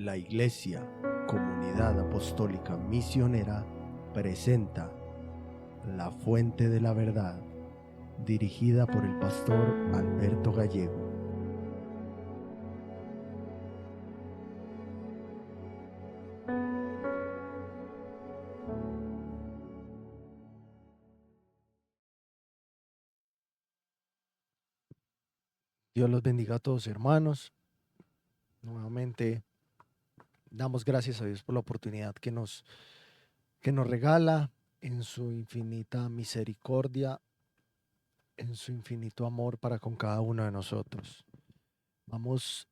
La Iglesia, Comunidad Apostólica Misionera, presenta La Fuente de la Verdad, dirigida por el pastor Alberto Gallego. Dios los bendiga a todos, hermanos. Nuevamente damos gracias a Dios por la oportunidad que nos regala en su infinita misericordia, en su infinito amor para con cada uno de nosotros. Vamos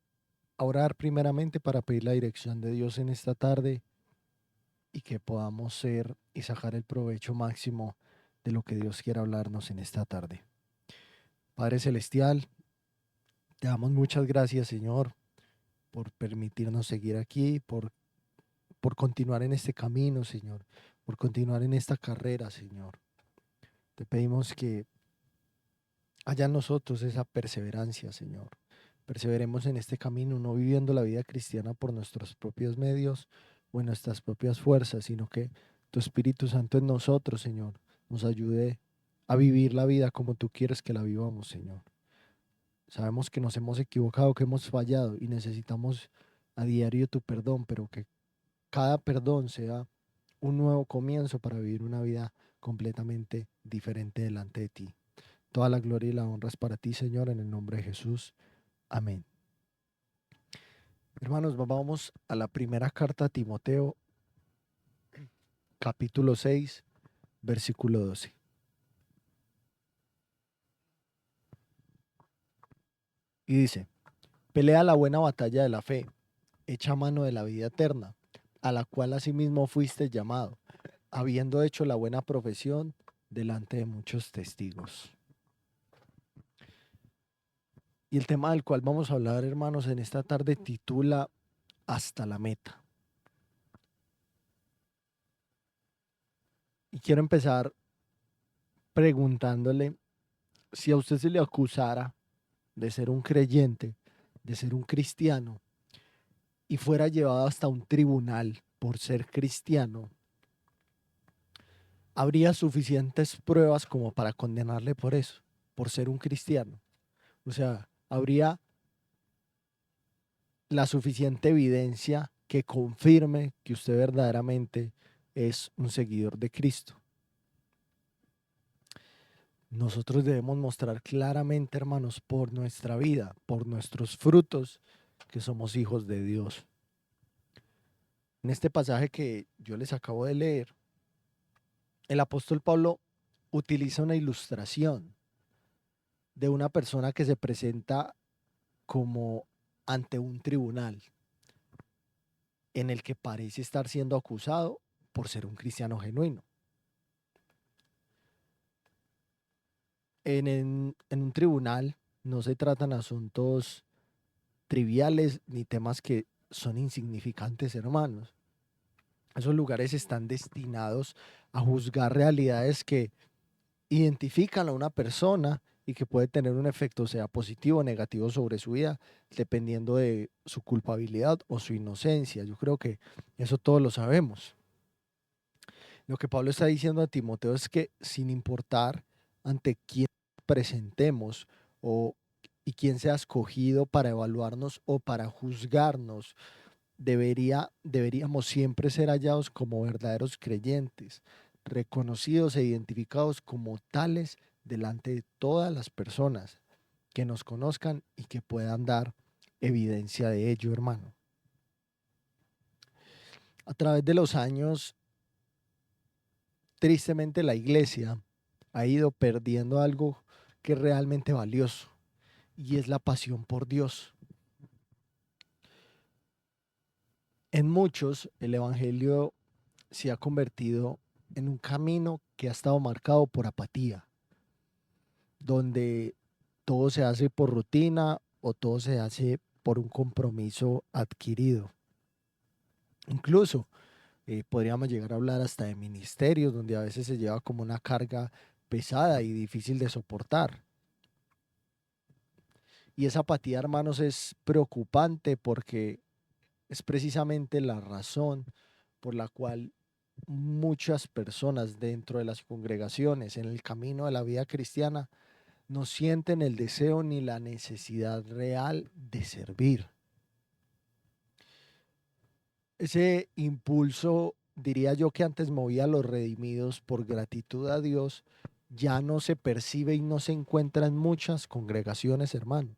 a orar primeramente para pedir la dirección de Dios en esta tarde y que podamos ser y sacar el provecho máximo de lo que Dios quiera hablarnos en esta tarde. Padre Celestial, te damos muchas gracias, Señor, por permitirnos seguir aquí, por continuar en este camino, Señor, por continuar en esta carrera, Señor. Te pedimos que haya en nosotros esa perseverancia, Señor. Perseveremos en este camino, no viviendo la vida cristiana por nuestros propios medios o en nuestras propias fuerzas, sino que tu Espíritu Santo en nosotros, Señor, nos ayude a vivir la vida como tú quieres que la vivamos, Señor. Sabemos que nos hemos equivocado, que hemos fallado y necesitamos a diario tu perdón, pero que cada perdón sea un nuevo comienzo para vivir una vida completamente diferente delante de ti. Toda la gloria y la honra es para ti, Señor, en el nombre de Jesús. Amén. Hermanos, vamos a la primera carta a Timoteo, capítulo 6, versículo 12. Y dice: pelea la buena batalla de la fe, echa mano de la vida eterna, a la cual asimismo fuiste llamado, habiendo hecho la buena profesión delante de muchos testigos. Y el tema del cual vamos a hablar, hermanos, en esta tarde titula Hasta la meta. Y quiero empezar preguntándole, si a usted se le acusara de ser un creyente, de ser un cristiano, y fuera llevado hasta un tribunal por ser cristiano, ¿habría suficientes pruebas como para condenarle por eso, por ser un cristiano? O sea, ¿habría la suficiente evidencia que confirme que usted verdaderamente es un seguidor de Cristo? Nosotros debemos mostrar claramente, hermanos, por nuestra vida, por nuestros frutos, que somos hijos de Dios. En este pasaje que yo les acabo de leer, el apóstol Pablo utiliza una ilustración de una persona que se presenta como ante un tribunal en el que parece estar siendo acusado por ser un cristiano genuino. En un tribunal no se tratan asuntos triviales ni temas que son insignificantes, hermanos. Esos lugares están destinados a juzgar realidades que identifican a una persona y que puede tener un efecto, sea positivo o negativo, sobre su vida, dependiendo de su culpabilidad o su inocencia. Yo creo que eso todos lo sabemos. Lo que Pablo está diciendo a Timoteo es que, sin importar ante quién presentemos o y quién sea escogido para evaluarnos o para juzgarnos, deberíamos siempre ser hallados como verdaderos creyentes, reconocidos e identificados como tales delante de todas las personas que nos conozcan y que puedan dar evidencia de ello, hermano. A través de los años, tristemente la iglesia ha ido perdiendo algo que es realmente valioso, y es la pasión por Dios. En muchos, el evangelio se ha convertido en un camino que ha estado marcado por apatía, donde todo se hace por rutina o todo se hace por un compromiso adquirido. Incluso podríamos llegar a hablar hasta de ministerios donde a veces se lleva como una carga pesada y difícil de soportar. Y esa apatía, hermanos, es preocupante porque es precisamente la razón por la cual muchas personas dentro de las congregaciones, en el camino de la vida cristiana, no sienten el deseo ni la necesidad real de servir. Ese impulso, diría yo, que antes movía a los redimidos por gratitud a Dios, ya no se percibe y no se encuentra en muchas congregaciones, hermano.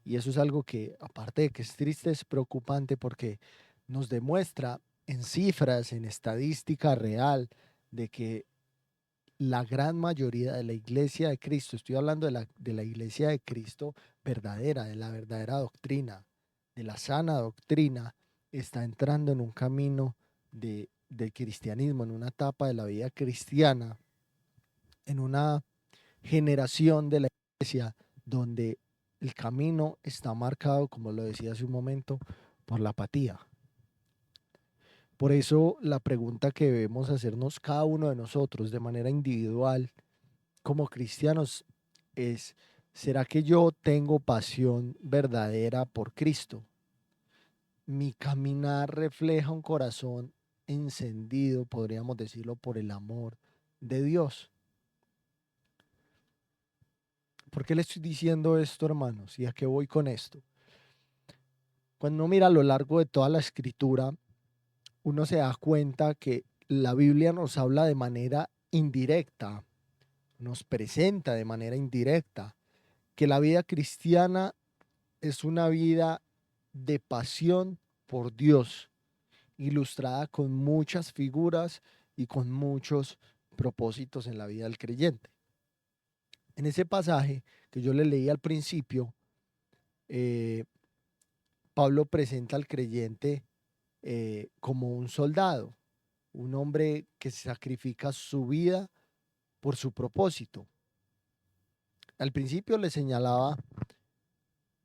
Y eso es algo que, aparte de que es triste, es preocupante porque nos demuestra en cifras, en estadística real, de que la gran mayoría de la iglesia de Cristo, estoy hablando de la iglesia de Cristo verdadera, de la verdadera doctrina, de la sana doctrina, está entrando en un camino del cristianismo, en una etapa de la vida cristiana, en una generación de la iglesia donde el camino está marcado, como lo decía hace un momento, por la apatía. Por eso la pregunta que debemos hacernos cada uno de nosotros de manera individual como cristianos es, ¿será que yo tengo pasión verdadera por Cristo? Mi caminar refleja un corazón encendido, podríamos decirlo, por el amor de Dios. ¿Por qué le estoy diciendo esto, hermanos? ¿Y a qué voy con esto? Cuando uno mira a lo largo de toda la escritura, uno se da cuenta que la Biblia nos habla de manera indirecta, nos presenta de manera indirecta que la vida cristiana es una vida de pasión por Dios, ilustrada con muchas figuras y con muchos propósitos en la vida del creyente. En ese pasaje que yo le leí al principio, eh, Pablo presenta al creyente como un soldado, un hombre que sacrifica su vida por su propósito. Al principio le señalaba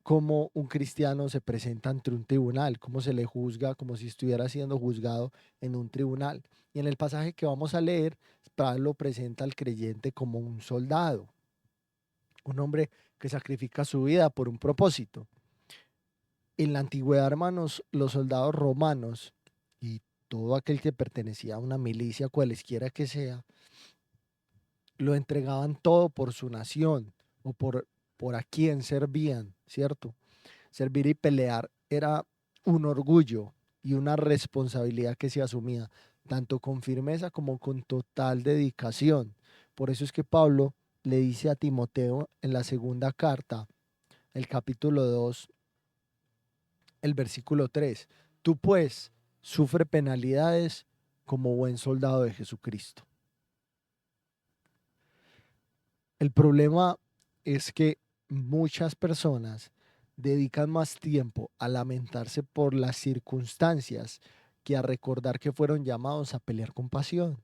cómo un cristiano se presenta ante un tribunal, cómo se le juzga como si estuviera siendo juzgado en un tribunal. Y en el pasaje que vamos a leer, Pablo presenta al creyente como un soldado, un hombre que sacrifica su vida por un propósito. En la antigüedad, hermanos, los soldados romanos y todo aquel que pertenecía a una milicia, cualesquiera que sea, lo entregaban todo por su nación o por a quien servían, ¿cierto? Servir y pelear era un orgullo y una responsabilidad que se asumía, tanto con firmeza como con total dedicación. Por eso es que Pablo le dice a Timoteo en la segunda carta, el capítulo 2, el versículo 3, tú pues sufre penalidades como buen soldado de Jesucristo. El problema es que muchas personas dedican más tiempo a lamentarse por las circunstancias que a recordar que fueron llamados a pelear con pasión.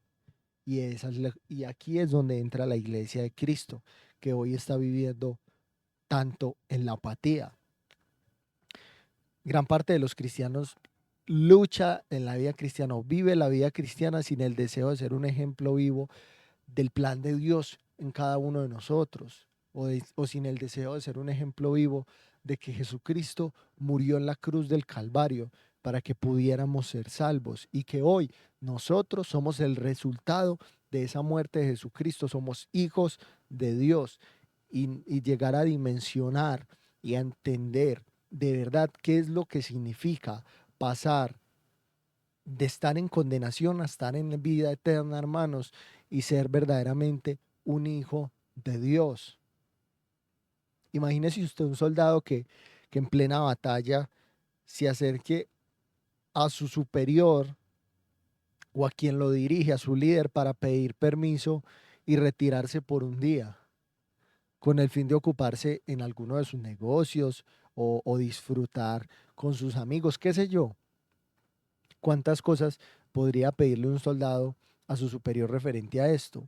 Y aquí es donde entra la iglesia de Cristo, que hoy está viviendo tanto en la apatía. Gran parte de los cristianos lucha en la vida cristiana o vive la vida cristiana sin el deseo de ser un ejemplo vivo del plan de Dios en cada uno de nosotros, o sin el deseo de ser un ejemplo vivo de que Jesucristo murió en la cruz del Calvario para que pudiéramos ser salvos y que hoy nosotros somos el resultado de esa muerte de Jesucristo, somos hijos de Dios y llegar a dimensionar y a entender de verdad qué es lo que significa pasar de estar en condenación a estar en vida eterna, hermanos, y ser verdaderamente un hijo de Dios. Imagínese usted un soldado que en plena batalla se acerque a su superior o a quien lo dirige, a su líder, para pedir permiso y retirarse por un día, con el fin de ocuparse en alguno de sus negocios o disfrutar con sus amigos, qué sé yo. ¿Cuántas cosas podría pedirle un soldado a su superior referente a esto?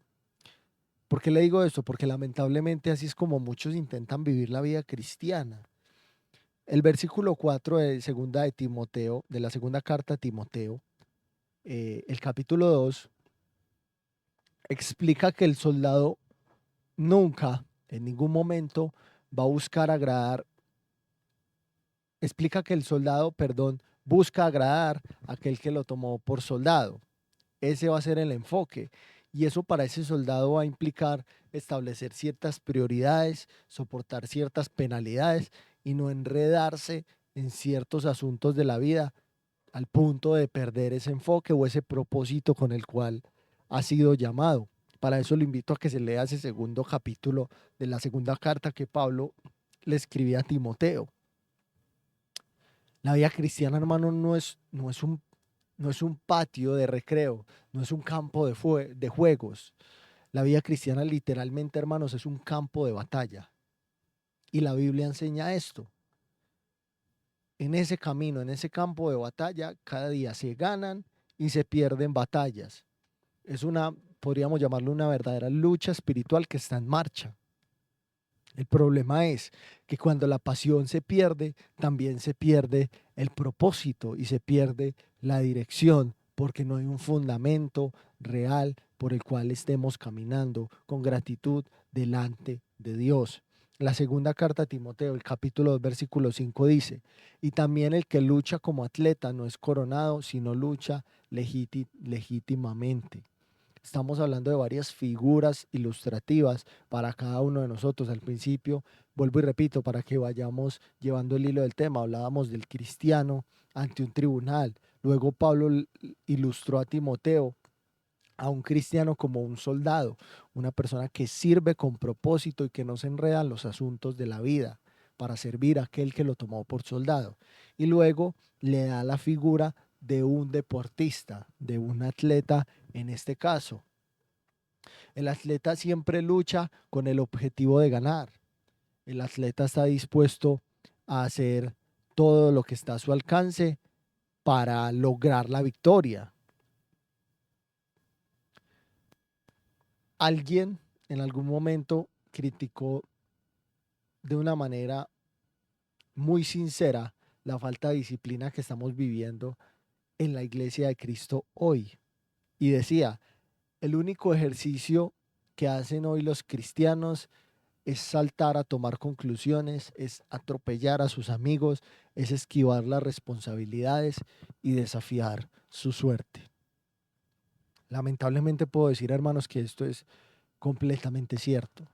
¿Por qué le digo esto? Porque lamentablemente así es como muchos intentan vivir la vida cristiana. El versículo 4 de segunda de Timoteo, de la segunda carta a Timoteo, el capítulo 2, explica que el soldado nunca, en ningún momento, va a buscar agradar, explica que el soldado, perdón, busca agradar a aquel que lo tomó por soldado. Ese va a ser el enfoque. Y eso para ese soldado va a implicar establecer ciertas prioridades, soportar ciertas penalidades y no enredarse en ciertos asuntos de la vida al punto de perder ese enfoque o ese propósito con el cual ha sido llamado. Para eso lo invito a que se lea ese segundo capítulo de la segunda carta que Pablo le escribía a Timoteo. La vida cristiana, hermano, no es un patio de recreo, no es un campo de juegos. La vida cristiana literalmente, hermanos, es un campo de batalla. Y la Biblia enseña esto. En ese camino, en ese campo de batalla, cada día se ganan y se pierden batallas. Es podríamos llamarlo una verdadera lucha espiritual que está en marcha. El problema es que cuando la pasión se pierde, también se pierde el propósito y se pierde la dirección, porque no hay un fundamento real por el cual estemos caminando con gratitud delante de Dios. La segunda carta a Timoteo, el capítulo 2, versículo 5 dice, y también el que lucha como atleta no es coronado, sino lucha legítimamente. Estamos hablando de varias figuras ilustrativas para cada uno de nosotros. Al principio, vuelvo y repito, para que vayamos llevando el hilo del tema, hablábamos del cristiano ante un tribunal. Luego Pablo ilustró a Timoteo, a un cristiano como un soldado, una persona que sirve con propósito y que no se enreda en los asuntos de la vida para servir a aquel que lo tomó por soldado. Y luego le da la figura de un deportista, de un atleta en este caso. El atleta siempre lucha con el objetivo de ganar. El atleta está dispuesto a hacer todo lo que está a su alcance para lograr la victoria. Alguien en algún momento criticó de una manera muy sincera la falta de disciplina que estamos viviendo en la iglesia de Cristo hoy. Y decía, el único ejercicio que hacen hoy los cristianos es saltar a tomar conclusiones, es atropellar a sus amigos, es esquivar las responsabilidades y desafiar su suerte. Lamentablemente puedo decir, hermanos, que esto es completamente cierto.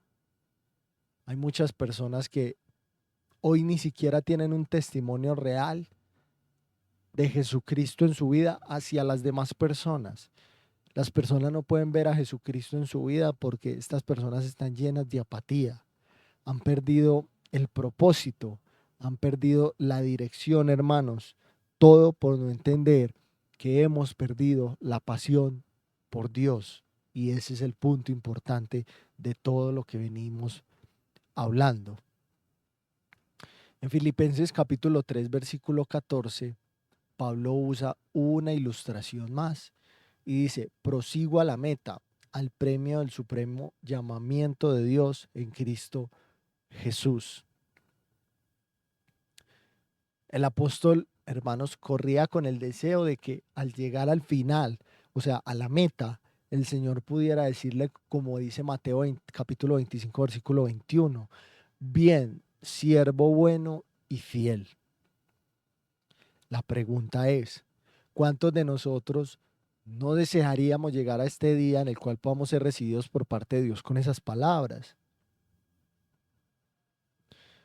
Hay muchas personas que hoy ni siquiera tienen un testimonio real de Jesucristo en su vida hacia las demás personas. Las personas no pueden ver a Jesucristo en su vida porque estas personas están llenas de apatía. Han perdido el propósito, han perdido la dirección, hermanos. Todo por no entender que hemos perdido la pasión por Dios. Y ese es el punto importante de todo lo que venimos hablando. En Filipenses capítulo 3, versículo 14, Pablo usa una ilustración más y dice, prosigo a la meta, al premio del supremo llamamiento de Dios en Cristo Jesús. El apóstol, hermanos, corría con el deseo de que al llegar al final, o sea, a la meta, el Señor pudiera decirle, como dice Mateo 20, capítulo 25, versículo 21, bien, siervo bueno y fiel. La pregunta es, ¿cuántos de nosotros no desearíamos llegar a este día en el cual podamos ser recibidos por parte de Dios con esas palabras?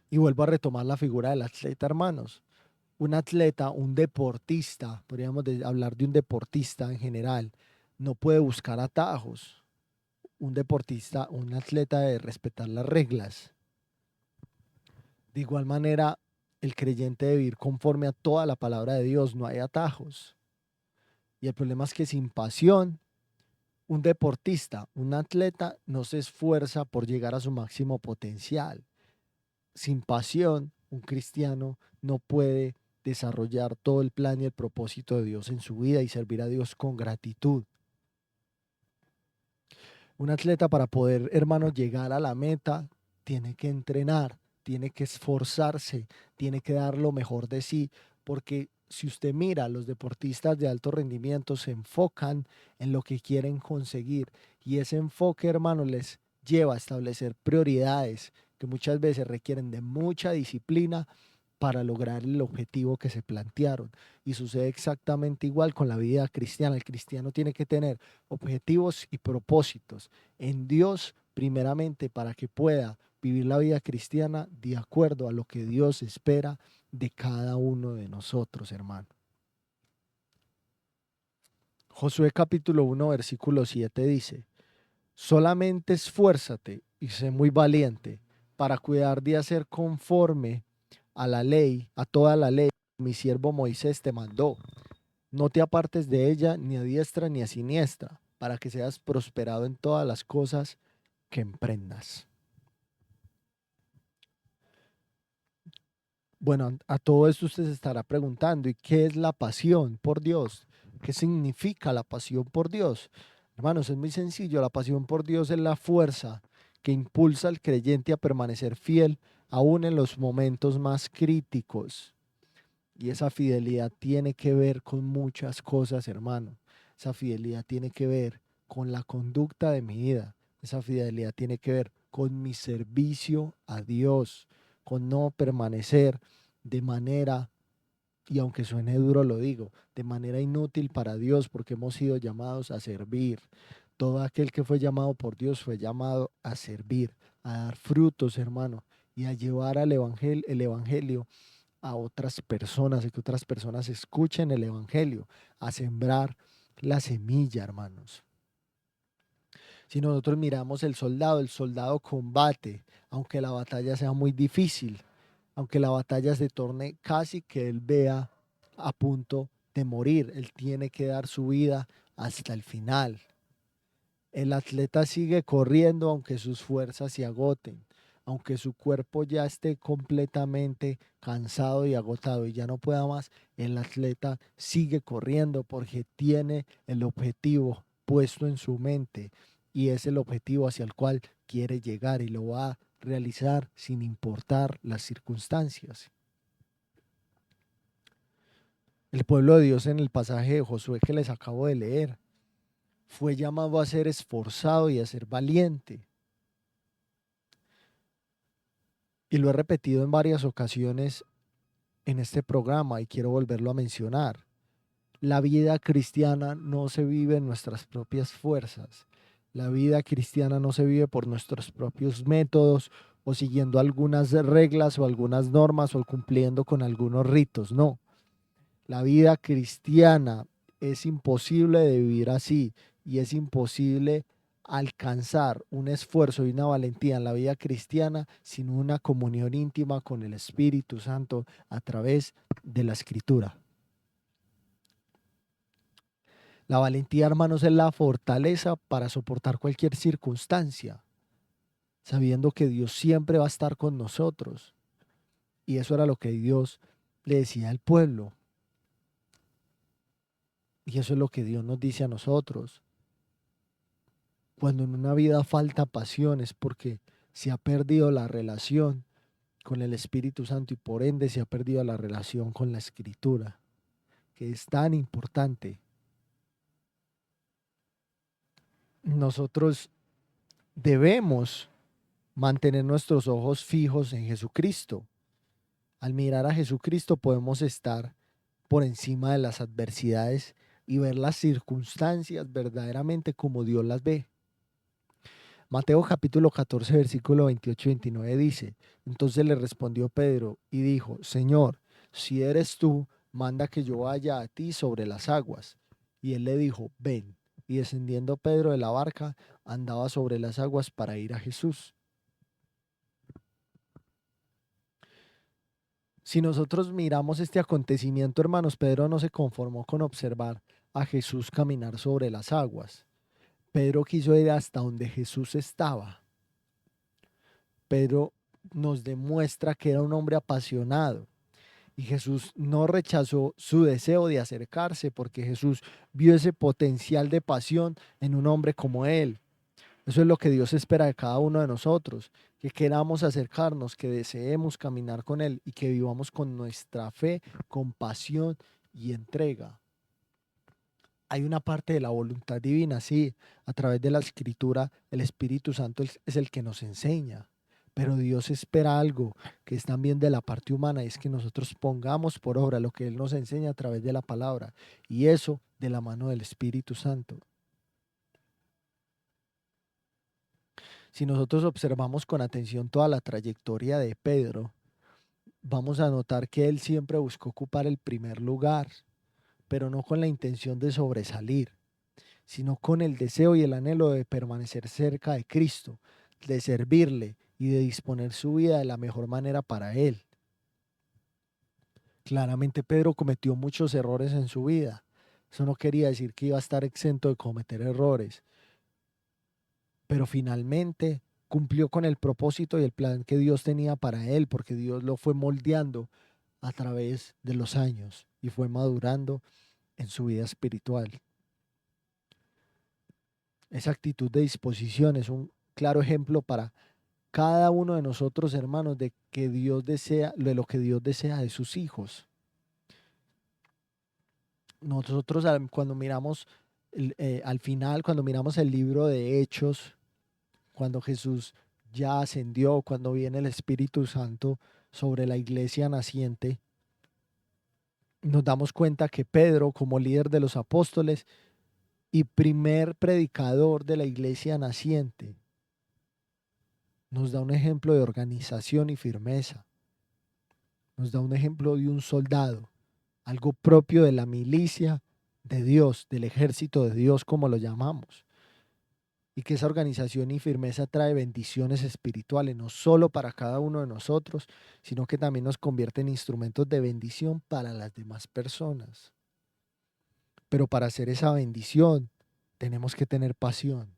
Y vuelvo a retomar la figura del atleta, hermanos. Un atleta, un deportista, podríamos hablar de un deportista en general, no puede buscar atajos. Un deportista, un atleta debe respetar las reglas. De igual manera, el creyente debe ir conforme a toda la palabra de Dios, no hay atajos. Y el problema es que sin pasión, un deportista, un atleta, no se esfuerza por llegar a su máximo potencial. Sin pasión, un cristiano no puede desarrollar todo el plan y el propósito de Dios en su vida y servir a Dios con gratitud. Un atleta para poder, hermano, llegar a la meta, tiene que entrenar, tiene que esforzarse, tiene que dar lo mejor de sí, porque si usted mira, los deportistas de alto rendimiento se enfocan en lo que quieren conseguir y ese enfoque, hermano, les lleva a establecer prioridades que muchas veces requieren de mucha disciplina para lograr el objetivo que se plantearon. Y sucede exactamente igual con la vida cristiana. El cristiano tiene que tener objetivos y propósitos en Dios primeramente para que pueda vivir la vida cristiana de acuerdo a lo que Dios espera de cada uno de nosotros, hermano. Josué capítulo 1, versículo 7 dice: solamente esfuérzate y sé muy valiente para cuidar de hacer conforme a la ley, a toda la ley que mi siervo Moisés te mandó. No te apartes de ella ni a diestra ni a siniestra, para que seas prosperado en todas las cosas que emprendas. Bueno, a todo esto usted se estará preguntando, ¿y qué es la pasión por Dios? ¿Qué significa la pasión por Dios? Hermanos, es muy sencillo. La pasión por Dios es la fuerza que impulsa al creyente a permanecer fiel aún en los momentos más críticos. Y esa fidelidad tiene que ver con muchas cosas, hermano. Esa fidelidad tiene que ver con la conducta de mi vida. Esa fidelidad tiene que ver con mi servicio a Dios, con no permanecer de manera, y aunque suene duro lo digo, de manera inútil para Dios, porque hemos sido llamados a servir. Todo aquel que fue llamado por Dios fue llamado a servir, a dar frutos, hermano, y a llevar el evangelio a otras personas y que otras personas escuchen el evangelio, a sembrar la semilla, hermanos. Si nosotros miramos el soldado combate, aunque la batalla sea muy difícil, aunque la batalla se torne casi que él vea a punto de morir, él tiene que dar su vida hasta el final. El atleta sigue corriendo aunque sus fuerzas se agoten, aunque su cuerpo ya esté completamente cansado y agotado y ya no pueda más, el atleta sigue corriendo porque tiene el objetivo puesto en su mente y es el objetivo hacia el cual quiere llegar y lo va a realizar sin importar las circunstancias. El pueblo de Dios en el pasaje de Josué que les acabo de leer fue llamado a ser esforzado y a ser valiente. Y lo he repetido en varias ocasiones en este programa y quiero volverlo a mencionar. La vida cristiana no se vive en nuestras propias fuerzas. La vida cristiana no se vive por nuestros propios métodos o siguiendo algunas reglas o algunas normas o cumpliendo con algunos ritos. No. La vida cristiana es imposible de vivir así y es imposible alcanzar un esfuerzo y una valentía en la vida cristiana sin una comunión íntima con el Espíritu Santo a través de la Escritura. La valentía, hermanos, es la fortaleza para soportar cualquier circunstancia, sabiendo que Dios siempre va a estar con nosotros. Y eso era lo que Dios le decía al pueblo. Y eso es lo que Dios nos dice a nosotros. Cuando en una vida falta pasión es porque se ha perdido la relación con el Espíritu Santo y por ende se ha perdido la relación con la Escritura, que es tan importante. Nosotros debemos mantener nuestros ojos fijos en Jesucristo. Al mirar a Jesucristo podemos estar por encima de las adversidades y ver las circunstancias verdaderamente como Dios las ve. Mateo capítulo 14, versículo 28 y 29 dice: entonces le respondió Pedro y dijo: Señor, si eres tú, manda que yo vaya a ti sobre las aguas. Y él le dijo: ven. Y descendiendo Pedro de la barca, andaba sobre las aguas para ir a Jesús. Si nosotros miramos este acontecimiento, hermanos, Pedro no se conformó con observar a Jesús caminar sobre las aguas. Pedro quiso ir hasta donde Jesús estaba. Pedro nos demuestra que era un hombre apasionado y Jesús no rechazó su deseo de acercarse porque Jesús vio ese potencial de pasión en un hombre como él. Eso es lo que Dios espera de cada uno de nosotros, que queramos acercarnos, que deseemos caminar con Él y que vivamos con nuestra fe, con pasión y entrega. Hay una parte de la voluntad divina, sí, a través de la Escritura el Espíritu Santo es el que nos enseña, Pero Dios espera algo que es también de la parte humana, y es que nosotros pongamos por obra lo que Él nos enseña a través de la palabra, y eso de la mano del Espíritu Santo. Si nosotros observamos con atención toda la trayectoria de Pedro, vamos a notar que él siempre buscó ocupar el primer lugar, pero no con la intención de sobresalir, sino con el deseo y el anhelo de permanecer cerca de Cristo, de servirle y de disponer su vida de la mejor manera para Él. Claramente Pedro cometió muchos errores en su vida. Eso no quería decir que iba a estar exento de cometer errores, pero finalmente cumplió con el propósito y el plan que Dios tenía para él, porque Dios lo fue moldeando a través de los años y fue madurando en su vida espiritual. Esa actitud de disposición es un claro ejemplo para cada uno de nosotros, hermanos, de que Dios desea, de lo que Dios desea de sus hijos. Nosotros cuando miramos al final, cuando miramos el libro de Hechos, cuando Jesús ya ascendió, cuando viene el Espíritu Santo sobre la iglesia naciente, nos damos cuenta que Pedro, como líder de los apóstoles y primer predicador de la iglesia naciente, nos da un ejemplo de organización y firmeza. Nos da un ejemplo de un soldado, algo propio de la milicia de Dios, del ejército de Dios, como lo llamamos. Y que esa organización y firmeza trae bendiciones espirituales, no solo para cada uno de nosotros, sino que también nos convierte en instrumentos de bendición para las demás personas. Pero para hacer esa bendición tenemos que tener pasión.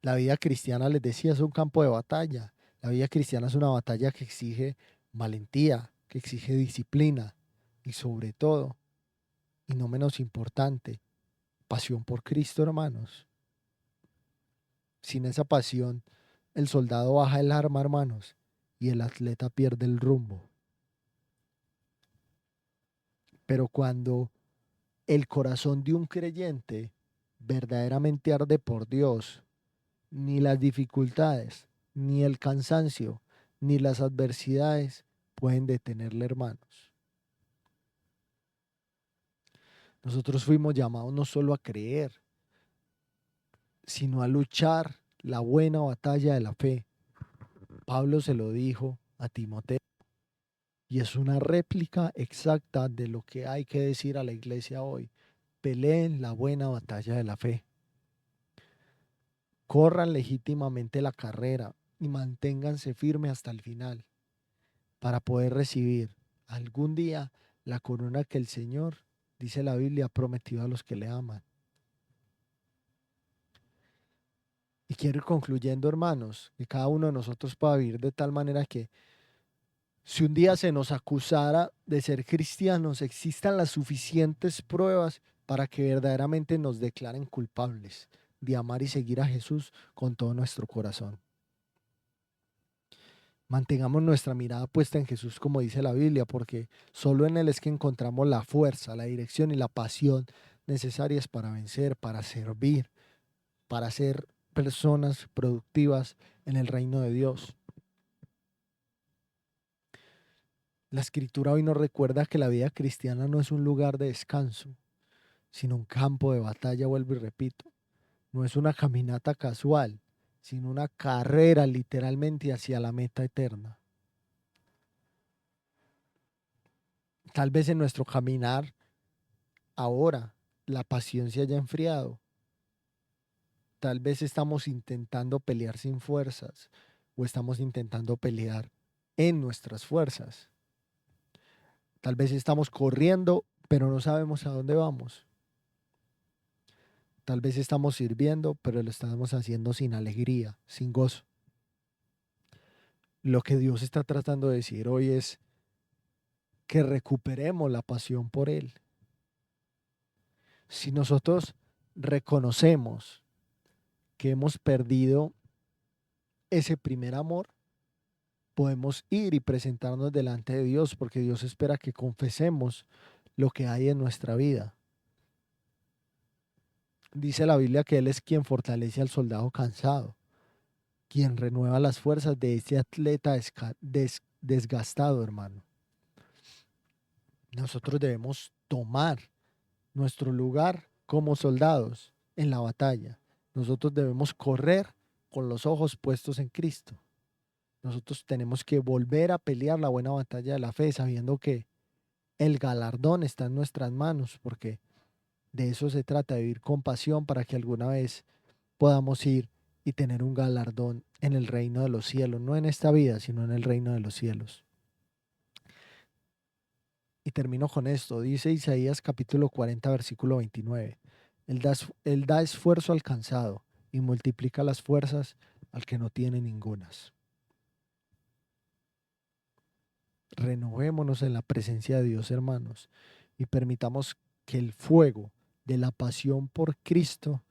La vida cristiana, les decía, es un campo de batalla. La vida cristiana es una batalla que exige valentía, que exige disciplina y sobre todo, y no menos importante, pasión por Cristo, hermanos. Sin esa pasión, el soldado baja el arma, hermanos, y el atleta pierde el rumbo. Pero cuando el corazón de un creyente verdaderamente arde por Dios, ni las dificultades, ni el cansancio, ni las adversidades pueden detenerle, hermanos. Nosotros fuimos llamados no solo a creer, sino a luchar la buena batalla de la fe. Pablo se lo dijo a Timoteo y es una réplica exacta de lo que hay que decir a la iglesia hoy. Peleen la buena batalla de la fe. Corran legítimamente la carrera y manténganse firmes hasta el final para poder recibir algún día la corona que el Señor, dice la Biblia, ha prometido a los que le aman. Y quiero ir concluyendo, hermanos, que cada uno de nosotros pueda vivir de tal manera que si un día se nos acusara de ser cristianos, existan las suficientes pruebas para que verdaderamente nos declaren culpables de amar y seguir a Jesús con todo nuestro corazón. Mantengamos nuestra mirada puesta en Jesús, como dice la Biblia, porque solo en Él es que encontramos la fuerza, la dirección y la pasión necesarias para vencer, para servir, para ser personas productivas en el reino de Dios. La Escritura hoy nos recuerda que la vida cristiana no es un lugar de descanso, sino un campo de batalla, vuelvo y repito. No es una caminata casual, sino una carrera literalmente hacia la meta eterna. Tal vez en nuestro caminar ahora la pasión se haya enfriado. Tal vez estamos intentando pelear sin fuerzas o estamos intentando pelear en nuestras fuerzas. Tal vez estamos corriendo, pero no sabemos a dónde vamos. Tal vez estamos sirviendo, pero lo estamos haciendo sin alegría, sin gozo. Lo que Dios está tratando de decir hoy es que recuperemos la pasión por Él. Si nosotros reconocemos que hemos perdido ese primer amor, podemos ir y presentarnos delante de Dios, porque Dios espera que confesemos lo que hay en nuestra vida. Dice la Biblia que Él es quien fortalece al soldado cansado. quien renueva las fuerzas de ese atleta desgastado, hermano. Nosotros debemos tomar nuestro lugar como soldados en la batalla. Nosotros debemos correr con los ojos puestos en Cristo. Nosotros tenemos que volver a pelear la buena batalla de la fe, sabiendo que el galardón está en nuestras manos, porque de eso se trata, de vivir con pasión para que alguna vez podamos ir y tener un galardón en el reino de los cielos, no en esta vida, sino en el reino de los cielos. Y termino con esto, dice Isaías capítulo 40, versículo 29. Él da esfuerzo al cansado y multiplica las fuerzas al que no tiene ningunas. Renovémonos en la presencia de Dios, hermanos, y permitamos que el fuego de la pasión por Cristo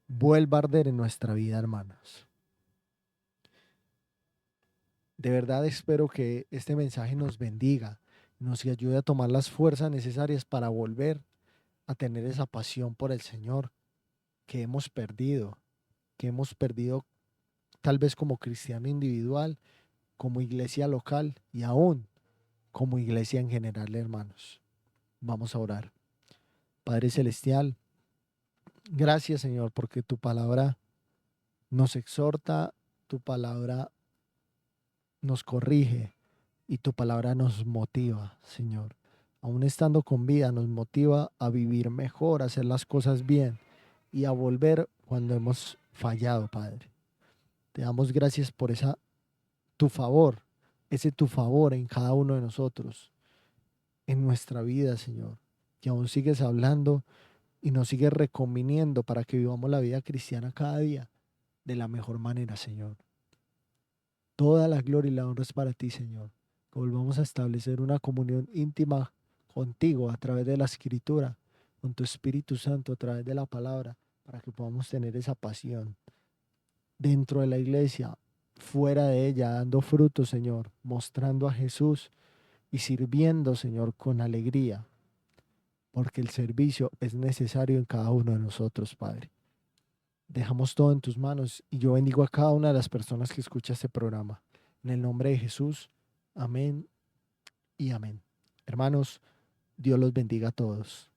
vuelva a arder en nuestra vida, hermanos. De verdad espero que este mensaje nos bendiga, nos ayude a tomar las fuerzas necesarias para volver a tener esa pasión por el Señor que hemos perdido tal vez como cristiano individual, como iglesia local y aún como iglesia en general, hermanos. Vamos a orar. Padre Celestial, gracias, Señor, porque tu palabra nos exhorta, tu palabra nos corrige y tu palabra nos motiva, Señor. Aún estando con vida, nos motiva a vivir mejor, a hacer las cosas bien y a volver cuando hemos fallado, Padre. Te damos gracias por tu favor, ese tu favor en cada uno de nosotros, en nuestra vida, Señor, que aún sigues hablando y nos sigues reconviniendo para que vivamos la vida cristiana cada día de la mejor manera, Señor. Toda la gloria y la honra es para ti, Señor. Que volvamos a establecer una comunión íntima contigo a través de la Escritura, con tu Espíritu Santo a través de la palabra, para que podamos tener esa pasión dentro de la iglesia, fuera de ella, dando frutos, Señor, mostrando a Jesús y sirviendo, Señor, con alegría, porque el servicio es necesario en cada uno de nosotros, Padre. Dejamos todo en tus manos y yo bendigo a cada una de las personas que escucha este programa. En el nombre de Jesús, amén y amén. Hermanos, Dios los bendiga a todos.